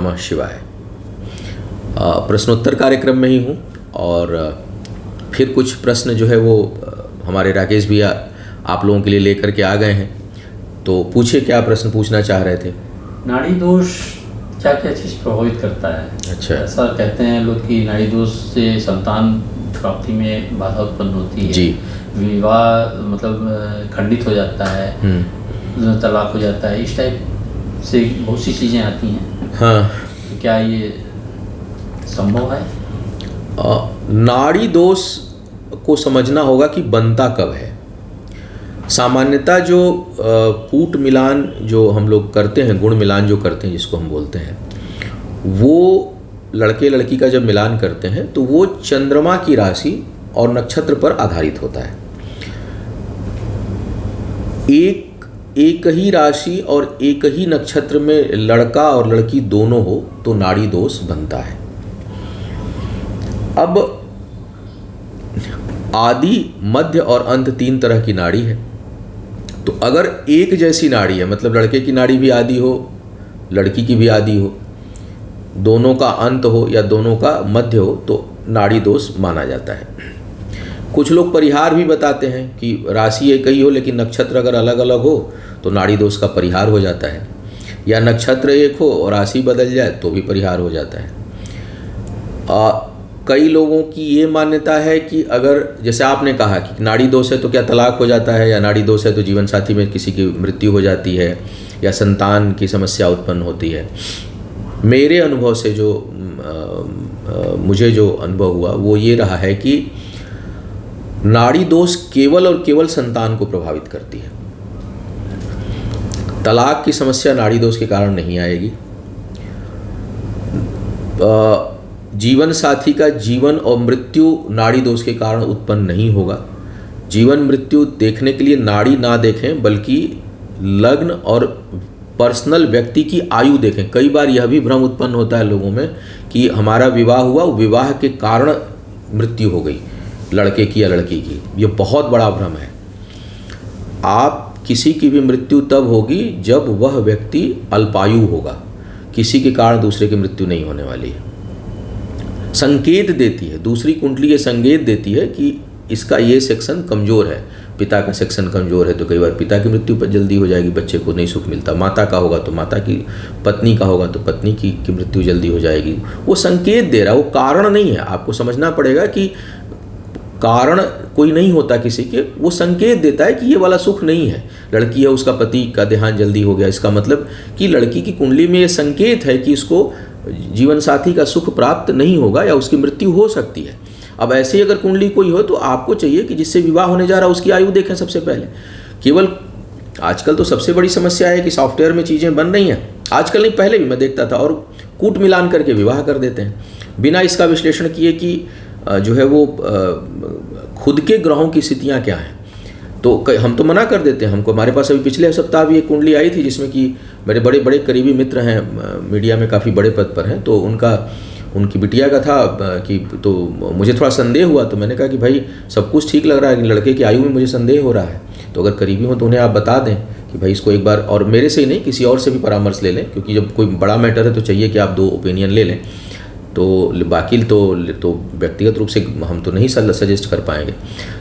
नमः शिवाय। प्रश्नोत्तर कार्यक्रम में ही हूँ और फिर कुछ प्रश्न जो है वो हमारे राकेश भैया आप लोगों के लिए लेकर के आ गए हैं, तो पूछिए क्या प्रश्न पूछना चाह रहे थे। नाड़ी दोष क्या क्या चीज़ प्रभावित करता है? अच्छा, ऐसा कहते हैं लोग कि नाड़ी दोष से संतान प्राप्ति में बाधा उत्पन्न होती है जी। विवाह मतलब खंडित हो जाता है, तलाक हो जाता है, इस टाइप से बहुत सी चीज़ें आती हैं। हाँ, तो क्या ये संभव है? नाड़ी दोष को समझना होगा कि बनता कब है। सामान्यतः जो कूट मिलान जो हम लोग करते हैं, गुण मिलान जो करते हैं जिसको हम बोलते हैं, वो लड़के लड़की का जब मिलान करते हैं तो वो चंद्रमा की राशि और नक्षत्र पर आधारित होता है। एक ही राशि और एक ही नक्षत्र में लड़का और लड़की दोनों हो तो नाड़ी दोष बनता है। अब आदि, मध्य और अंत 3 तरह की नाड़ी है। तो अगर एक जैसी नाड़ी है, मतलब लड़के की नाड़ी भी आदि हो, लड़की की भी आदि हो, दोनों का अंत हो या दोनों का मध्य हो, तो नाड़ी दोष माना जाता है। कुछ लोग परिहार भी बताते हैं कि राशि एक ही हो लेकिन नक्षत्र अगर अलग अलग हो तो नाड़ी दोष का परिहार हो जाता है, या नक्षत्र एक हो और राशि बदल जाए तो भी परिहार हो जाता है। कई लोगों की ये मान्यता है कि अगर जैसे आपने कहा कि नाड़ी दोष है तो क्या तलाक हो जाता है, या नाड़ी दोष है तो जीवन साथी में किसी की मृत्यु हो जाती है, या संतान की समस्या उत्पन्न होती है। मेरे अनुभव से जो मुझे जो अनुभव हुआ वो ये रहा है कि नाड़ी दोष केवल और केवल संतान को प्रभावित करती है। तलाक की समस्या नाड़ी दोष के कारण नहीं आएगी। जीवन साथी का जीवन और मृत्यु नाड़ी दोष के कारण उत्पन्न नहीं होगा। जीवन मृत्यु देखने के लिए नाड़ी ना देखें बल्कि लग्न और पर्सनल व्यक्ति की आयु देखें। कई बार यह भी भ्रम उत्पन्न होता है लोगों में कि हमारा विवाह हुआ, विवाह के कारण मृत्यु हो गई लड़के की या लड़की की। ये बहुत बड़ा भ्रम है। आप किसी की भी मृत्यु तब होगी जब वह व्यक्ति अल्पायु होगा, किसी के कारण दूसरे की मृत्यु नहीं होने वाली है। संकेत देती है, दूसरी कुंडली ये संकेत देती है कि इसका ये सेक्शन कमज़ोर है, पिता का सेक्शन कमज़ोर है तो कई बार पिता की मृत्यु पर जल्दी हो जाएगी, बच्चे को नहीं सुख मिलता। माता का होगा तो माता की, पत्नी का होगा तो पत्नी की मृत्यु जल्दी हो जाएगी। वो संकेत दे रहा है, वो कारण नहीं है। आपको समझना पड़ेगा कि कारण कोई नहीं होता किसी के, वो संकेत देता है कि ये वाला सुख नहीं है। लड़की है, उसका पति का देहांत जल्दी हो गया, इसका मतलब कि लड़की की कुंडली में ये संकेत है कि इसको जीवन साथी का सुख प्राप्त नहीं होगा या उसकी मृत्यु हो सकती है। अब ऐसे ही अगर कुंडली कोई हो तो आपको चाहिए कि जिससे विवाह होने जा रहा है उसकी आयु देखें सबसे पहले। केवल आजकल तो सबसे बड़ी समस्या है कि सॉफ्टवेयर में चीज़ें बन रही हैं, आजकल नहीं पहले भी मैं देखता था, और कूट मिलान करके विवाह कर देते हैं बिना इसका विश्लेषण किए कि जो है वो खुद के ग्रहों की स्थितियाँ क्या हैं। तो हम तो मना कर देते हैं। हमको, हमारे पास अभी पिछले सप्ताह भी एक कुंडली आई थी जिसमें कि मेरे बड़े बड़े करीबी मित्र हैं, मीडिया में काफ़ी बड़े पद पर हैं, तो उनकी बिटिया का था कि तो मुझे थोड़ा संदेह हुआ। तो मैंने कहा कि भाई सब कुछ ठीक लग रहा है, लेकिन लड़के की आयु में मुझे संदेह हो रहा है, तो अगर करीबी हो तो उन्हें आप बता दें कि भाई इसको एक बार, और मेरे से ही नहीं किसी और से भी परामर्श ले लें, क्योंकि जब कोई बड़ा मैटर है तो चाहिए कि आप 2 ओपिनियन ले लें। तो बाकी तो व्यक्तिगत रूप से हम तो नहीं सजेस्ट कर पाएंगे।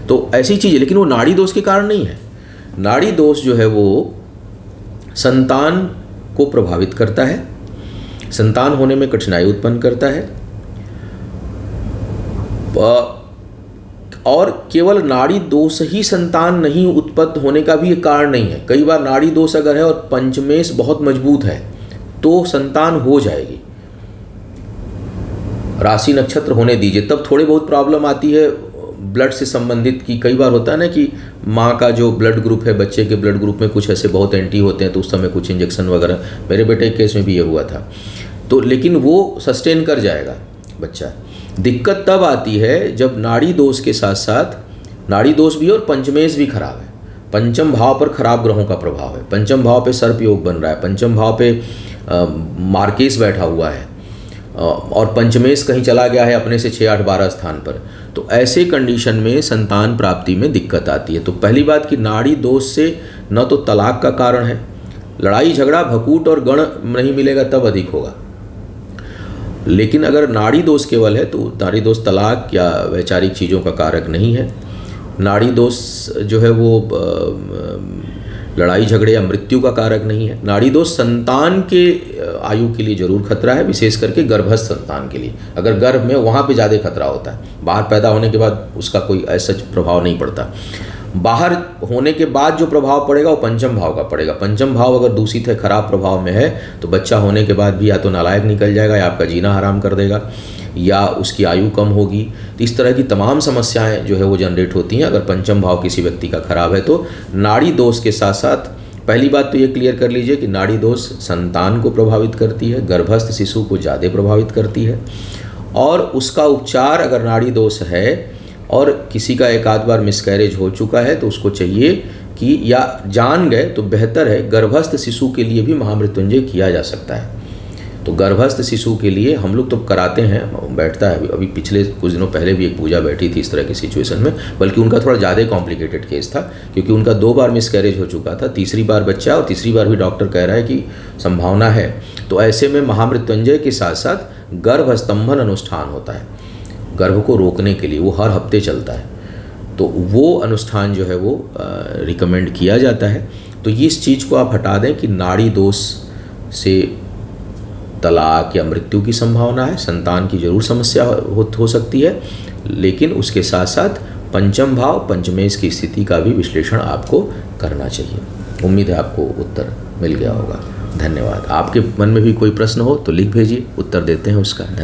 तो ऐसी चीज़ है, लेकिन वो नाड़ी दोष के कारण नहीं है। नाड़ी दोष जो है वो संतान को प्रभावित करता है, संतान होने में कठिनाई उत्पन्न करता है, और केवल नाड़ी दोष ही संतान नहीं उत्पन्न होने का भी एक कारण नहीं है। कई बार नाड़ी दोष अगर है और पंचमेश बहुत मजबूत है तो संतान हो जाएगी। राशि नक्षत्र होने दीजिए, तब थोड़ी बहुत प्रॉब्लम आती है ब्लड से संबंधित। की कई बार होता है ना कि माँ का जो ब्लड ग्रुप है, बच्चे के ब्लड ग्रुप में कुछ ऐसे बहुत एंटी होते हैं, तो उस समय कुछ इंजेक्शन वगैरह, मेरे बेटे के केस में भी ये हुआ था। तो लेकिन वो सस्टेन कर जाएगा बच्चा। दिक्कत तब आती है जब नाड़ी दोष के साथ साथ नाड़ी दोष भी और पंचमेश भी खराब है। पंचम भाव पर खराब ग्रहों का प्रभाव है। पंचम भाव पे सर्प योग बन रहा है, पंचम भाव पे मार्केस बैठा हुआ है, और पंचमेश कहीं चला गया है अपने से 6, 8, 12 स्थान पर। तो ऐसे कंडीशन में संतान प्राप्ति में दिक्कत आती है। तो पहली बात कि नाड़ी दोष से न तो तलाक का कारण है, लड़ाई झगड़ा भकूट और गण नहीं मिलेगा तब अधिक होगा। लेकिन अगर नाड़ी दोष केवल है तो नाड़ी दोष तलाक या वैचारिक चीज़ों का कारक नहीं है। नाड़ी दोष जो है वो लड़ाई झगड़े या मृत्यु का कारक नहीं है। नाड़ी दोष संतान के आयु के लिए जरूर खतरा है, विशेष करके गर्भस्थ संतान के लिए। अगर गर्भ में वहाँ पे ज़्यादा खतरा होता है, बाहर पैदा होने के बाद उसका कोई ऐसा प्रभाव नहीं पड़ता। बाहर होने के बाद जो प्रभाव पड़ेगा वो पंचम भाव का पड़ेगा। पंचम भाव अगर दूषित है, खराब प्रभाव में है, तो बच्चा होने के बाद भी या तो नालायक निकल जाएगा या आपका जीना हराम कर देगा या उसकी आयु कम होगी। तो इस तरह की तमाम समस्याएं जो है वो जनरेट होती हैं अगर पंचम भाव किसी व्यक्ति का खराब है तो। नाड़ी दोष के साथ साथ पहली बात तो ये क्लियर कर लीजिए कि नाड़ी दोष संतान को प्रभावित करती है, गर्भस्थ शिशु को ज़्यादा प्रभावित करती है। और उसका उपचार अगर नाड़ी दोष है और किसी का एक आध बार मिसकैरेज हो चुका है तो उसको चाहिए कि या जान गए तो बेहतर है, गर्भस्थ शिशु के लिए भी महामृत्युंजय किया जा सकता है। तो गर्भस्थ शिशु के लिए हम लोग तो कराते हैं, बैठता है। अभी पिछले कुछ दिनों पहले भी एक पूजा बैठी थी इस तरह की सिचुएशन में, बल्कि उनका थोड़ा ज़्यादा कॉम्प्लिकेटेड केस था क्योंकि उनका 2 बार मिसकैरेज हो चुका था, तीसरी बार बच्चा और तीसरी बार भी डॉक्टर कह रहा है कि संभावना है। तो ऐसे में महामृत्युंजय के साथ साथ गर्भ स्तंभन अनुष्ठान होता है, गर्भ को रोकने के लिए, वो हर हफ्ते चलता है। तो वो अनुष्ठान जो है वो रिकमेंड किया जाता है। तो इस चीज़ को आप हटा दें कि नाड़ी दोष से तलाक या मृत्यु की संभावना है, संतान की जरूर समस्या हो सकती है, लेकिन उसके साथ साथ पंचम भाव पंचमेश की स्थिति का भी विश्लेषण आपको करना चाहिए। उम्मीद है आपको उत्तर मिल गया होगा। धन्यवाद। आपके मन में भी कोई प्रश्न हो तो लिख भेजिए, उत्तर देते हैं उसका। धन्यवाद।